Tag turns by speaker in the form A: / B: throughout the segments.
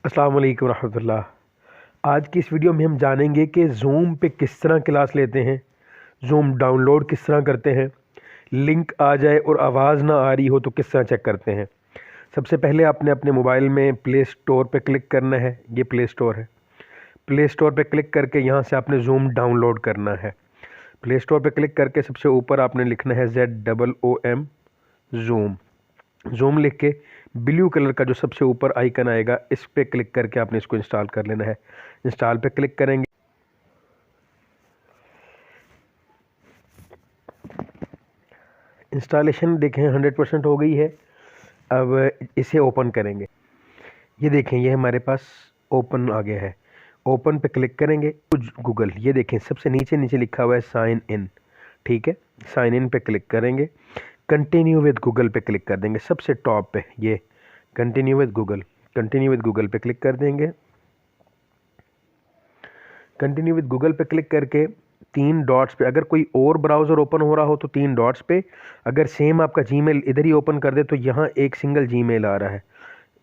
A: अस्सलाम वालेकुम रहमतुल्लाह। आज की इस वीडियो में हम जानेंगे कि ज़ूम पे किस तरह क्लास लेते हैं, ज़ूम डाउनलोड किस तरह करते हैं, लिंक आ जाए और आवाज़ ना आ रही हो तो किस तरह चेक करते हैं। सबसे पहले आपने अपने मोबाइल में प्ले स्टोर पे क्लिक करना है। ये प्ले स्टोर है। प्ले स्टोर पे क्लिक करके यहाँ से आपने ज़ूम डाउनलोड करना है। प्ले स्टोर पे क्लिक करके सबसे ऊपर आपने लिखना है ZOOM ज़ूम। ज़ूम लिख के ब्लू कलर का जो सबसे ऊपर आइकन आएगा इस पे क्लिक करके आपने इसको इंस्टॉल कर लेना है। इंस्टॉल पे क्लिक करेंगे। इंस्टॉलेशन देखें 100% हो गई है। अब इसे ओपन करेंगे। ये देखें, ये हमारे पास ओपन आ गया है। ओपन पे क्लिक करेंगे। गूगल, ये देखें सबसे नीचे नीचे लिखा हुआ है साइन इन। ठीक है, साइन इन पे क्लिक करेंगे। कंटिन्यू विद गूगल पे क्लिक कर देंगे। सबसे टॉप पे ये continue with Google, continue with Google पे क्लिक कर देंगे। कंटिन्यू विद गूगल पे क्लिक करके तीन डॉट्स पे, अगर कोई और ब्राउज़र ओपन हो रहा हो तो तीन डॉट्स पे, अगर सेम आपका जीमेल इधर ही ओपन कर दे तो यहाँ एक सिंगल जीमेल आ रहा है,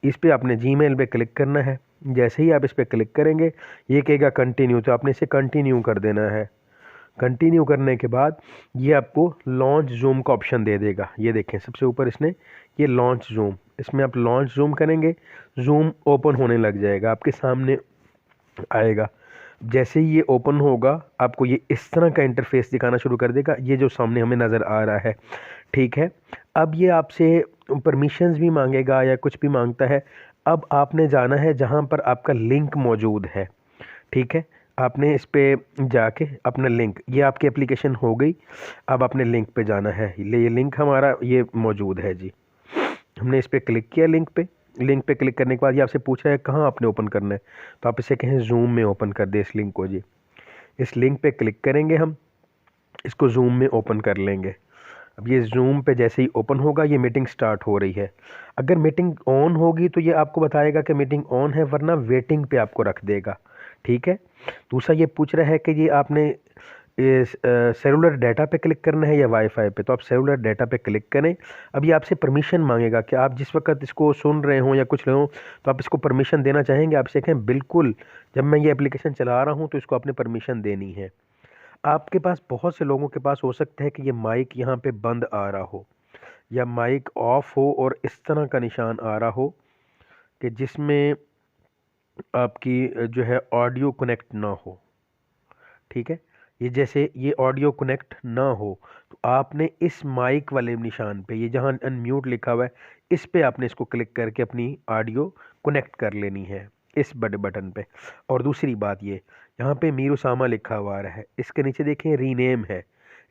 A: इस पे आपने जीमेल पे क्लिक करना है। जैसे ही आप इस पे क्लिक करेंगे ये कहेगा कंटिन्यू, तो आपने इसे कंटिन्यू कर देना है। कंटिन्यू करने के बाद ये आपको लॉन्च जूम का ऑप्शन दे देगा। ये देखें सबसे ऊपर इसने ये लॉन्च जूम, इसमें आप लॉन्च जूम करेंगे, जूम ओपन होने लग जाएगा, आपके सामने आएगा। जैसे ही ये ओपन होगा आपको ये इस तरह का इंटरफेस दिखाना शुरू कर देगा, ये जो सामने हमें नज़र आ रहा है। ठीक है, अब ये आपसे परमिशंस भी मांगेगा या कुछ भी मांगता है। अब आपने जाना है जहाँ पर आपका लिंक मौजूद है। ठीक है, आपने इस पे जाके अपना लिंक, ये आपकी एप्लीकेशन हो गई। अब आपने लिंक पे जाना है। ये लिंक हमारा ये मौजूद है जी। हमने इस पे क्लिक किया लिंक पे। लिंक पे क्लिक करने के बाद ये आपसे पूछ रहा है कहाँ आपने ओपन करना है, तो आप इसे कहें जूम में ओपन कर दे इस लिंक को जी। इस लिंक पे क्लिक करेंगे, हम इसको जूम में ओपन कर लेंगे। अब ये जूम पे जैसे ही ओपन होगा ये मीटिंग स्टार्ट हो रही है। अगर मीटिंग ऑन होगी तो ये आपको बताएगा कि मीटिंग ऑन है, वरना वेटिंग पे आपको रख देगा। ठीक है, दूसरा ये पूछ रहा है कि ये आपने इस सेलुलर डाटा पे क्लिक करना है या वाईफाई पे, तो आप सेलुलर डाटा पे क्लिक करें। अब ये आपसे परमिशन मांगेगा कि आप जिस वक्त इसको सुन रहे हों या कुछ रहे हों तो आप इसको परमिशन देना चाहेंगे। आप इसे कहें बिल्कुल, जब मैं ये एप्लीकेशन चला रहा हूँ तो इसको आपने परमिशन देनी है। आपके पास बहुत से लोगों के पास हो सकता है कि ये माइक यहाँ पे बंद आ रहा हो या माइक ऑफ हो और इस तरह का निशान आ रहा हो कि जिसमें आपकी जो है ऑडियो कनेक्ट ना हो। ठीक है, ये जैसे ये ऑडियो कनेक्ट ना हो तो आपने इस माइक वाले निशान पे, ये जहाँ अनम्यूट लिखा हुआ है, इस पे आपने इसको क्लिक करके अपनी ऑडियो कनेक्ट कर लेनी है इस बड़े बटन पे। और दूसरी बात, ये यहाँ पे मीर उसामा लिखा हुआ आ रहा है, इसके नीचे देखें रीनेम है।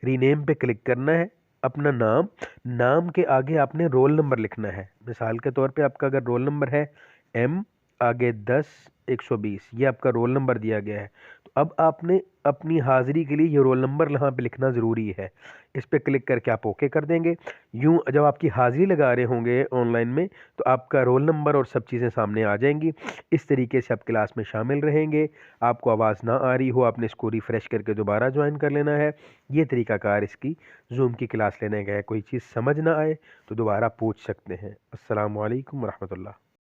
A: रीनेम पे क्लिक करना है। अपना नाम, नाम के आगे आपने रोल नंबर लिखना है। मिसाल के तौर पे आपका अगर रोल नंबर है M आगे 10 120, ये आपका रोल नंबर दिया गया है। तो अब आपने अपनी हाज़िरी के लिए ये रोल नंबर यहाँ पे लिखना ज़रूरी है। इस पे क्लिक करके आप ओके कर देंगे। यूँ जब आपकी हाज़िरी लगा रहे होंगे ऑनलाइन में तो आपका रोल नंबर और सब चीज़ें सामने आ जाएंगी। इस तरीके से आप क्लास में शामिल रहेंगे। आपको आवाज़ ना आ रही हो, आपने इसको रिफ़्रेश करके दोबारा ज्वाइन कर लेना है। ये तरीक़ाकार इसकी ज़ूम की क्लास लेने का है। कोई चीज़ समझ ना आए तो दोबारा पूछ सकते हैं। अस्सलामु अलैकुम रहमतुल्लाह।